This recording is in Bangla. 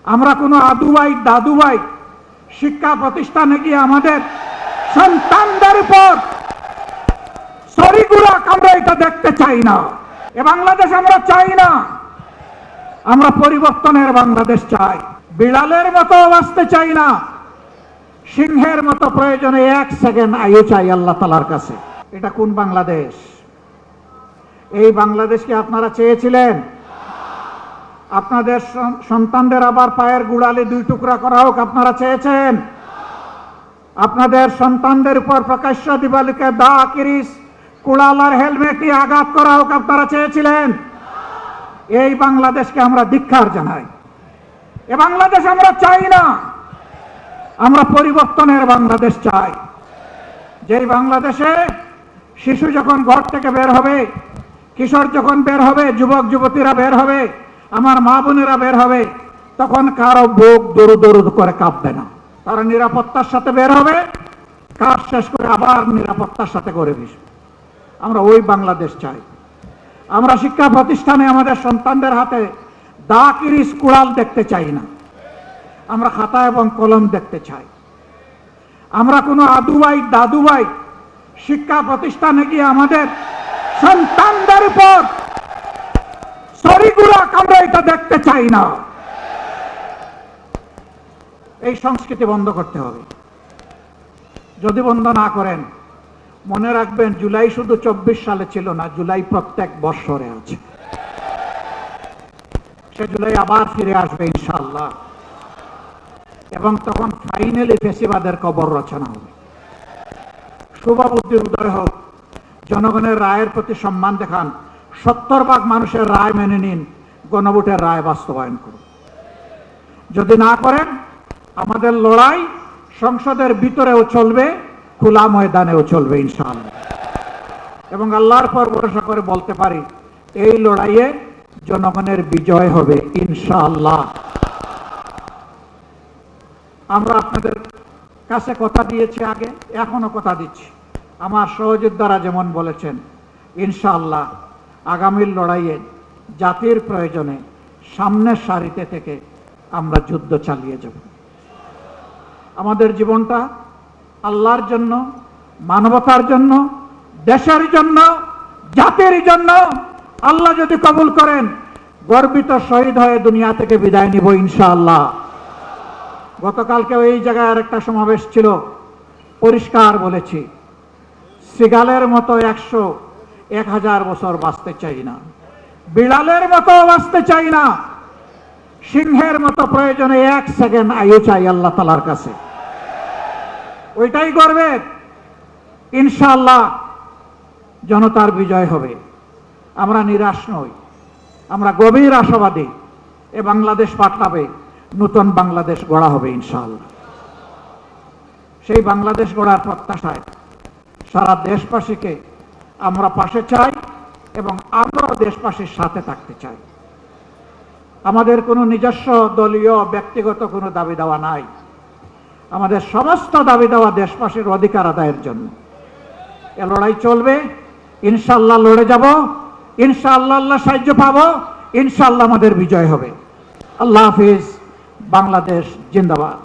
আমরা কোনো আদুবাই দাদুবাই শিক্ষা প্রতিষ্ঠানে গিয়ে আমাদের সন্তানদের উপর সরিগুলা আমরা এটা দেখতে চাই না। এ বাংলাদেশ আমরা চাই না। আমরা পরিবর্তনের বাংলাদেশ চাই। বিড়ালের মতো বাঁচতে চাই না, সিংহের মতো প্রয়োজনে 1 সেকেন্ড আয়ু চাই আল্লাহ তাআলার কাছে। এটা কোন বাংলাদেশ? এই বাংলাদেশকে আপনারা চেয়েছিলেন? আপনাদের সন্তানদের আবার পায়ের গোড়ালি 2 টুকরা করা হোক আপনারা চেয়েছেন? আপনাদের সন্তানদের উপর প্রকাশ্য দিবালিকে দা, কিরিস, কুড়ালার হেলমেট দিয়ে আঘাত করা হোক আপনারা চেয়েছিলেন? এই বাংলাদেশকে আমরা ধিক্কার জানাই। এ বাংলাদেশ আমরা চাই না। আমরা পরিবর্তনের বাংলাদেশ চাই, যেই বাংলাদেশে শিশু যখন ঘর থেকে বের হবে, কিশোর যখন বের হবে, যুবক যুবতীরা বের হবে, আমার মা বোনেরা বের হবে, তখন কারো বুক দরু দরু করে কাঁপবে না। তারা নিরাপত্তার সাথে বের হবে, কাজ শেষ করে আবার নিরাপত্তার সাথে করে বসবে। আমরা ওই বাংলাদেশ চাই। আমরা শিক্ষা প্রতিষ্ঠানে আমাদের সন্তানদের হাতে দা, কিরিস, কুড়াল দেখতে চাই না। আমরা খাতা এবং কলম দেখতে চাই। আমরা কোনো আদুবাই দাদুবাই শিক্ষা প্রতিষ্ঠানে গিয়ে আমাদের সন্তানদের উপর সরিগুলা আমরা এটা দেখতে চাই না। এই সংস্কৃতি বন্ধ করতে হবে। যদি বন্ধ না করেন, মনে রাখবেন জুলাই শুধু 24 সালে ছিল না, জুলাই প্রত্যেক বৎসরে আছে। সে জুলাই আবার ফিরে আসবে ইনশাআল্লাহ, এবং তখন ফাইনালি ফেসিবাদের কবর রচনা হবে। শুভবুদ্ধির উদয় হোক, জনগণের রায়ের প্রতি সম্মান দেখান, 70% মানুষের রায় মেনে নিন, গণভোটের রায় বাস্তবায়ন করুন। যদি না করেন, আমাদের লড়াই সংসদের ভিতরেও চলবে, খোলা ময়দানেও চলবে ইনশাআল্লাহ। এবং আল্লাহর পর ভরসা করে বলতে পারি, এই লড়াইয়ে জনগণের বিজয় হবে ইনশাআল্লাহ। আমরা আপনাদের কাছে কথা দিয়েছি আগে, এখনো কথা দিচ্ছি। আমার সহযোদ্ধারা যেমন বলেছেন, ইনশাআল্লাহ আগামীর লড়াইয়ে জাতির প্রয়োজনে সামনের সারিতে থেকে আমরা যুদ্ধ চালিয়ে যাব। আমাদের জীবনটা আল্লাহর জন্য, মানবতার জন্য, দেশের জন্য, জাতির জন্য। আল্লাহ যদি কবুল করেন, গর্বিত শহীদ হয়ে দুনিয়া থেকে বিদায় নিব ইনশাআল্লাহ। গতকালকে এই জায়গায় আরেকটা সমাবেশ ছিল, পরিষ্কার বলেছি, সিগালের মতো 100-1000 বছর বাঁচতে চাই না, বিড়ালের মতো বাঁচতে চাই না, সিংহের মতো প্রয়োজনে 1 সেকেন্ড আয়ু চাই আল্লাহ তাআলার কাছে। ওইটাই গর্বের। ইনশাআল্লাহ জনতার বিজয় হবে। আমরা নিরাশ নই, আমরা গভীর আশাবাদী। এ বাংলাদেশ পাল্টাবে, নতুন বাংলাদেশ গড়া হবে ইনশাআল্লাহ। সেই বাংলাদেশ গড়ার প্রত্যাশায় সারা দেশবাসীকে আমরা পাশে চাই, এবং আমরাও দেশবাসীর সাথে থাকতে চাই। আমাদের কোনো নিজস্ব দলীয় ব্যক্তিগত কোনো দাবি দেওয়া নাই। আমাদের সমস্ত দাবি দেওয়া দেশবাসীর অধিকার আদায়ের জন্য। এ লড়াই চলবে ইনশাআল্লাহ। লড়ে যাব ইনশাআল্লাহ, আল্লাহ সাহায্য পাবো ইনশাআল্লাহ, আমাদের বিজয় হবে। আল্লাহ হাফিজ। বাংলাদেশ জিন্দাবাদ।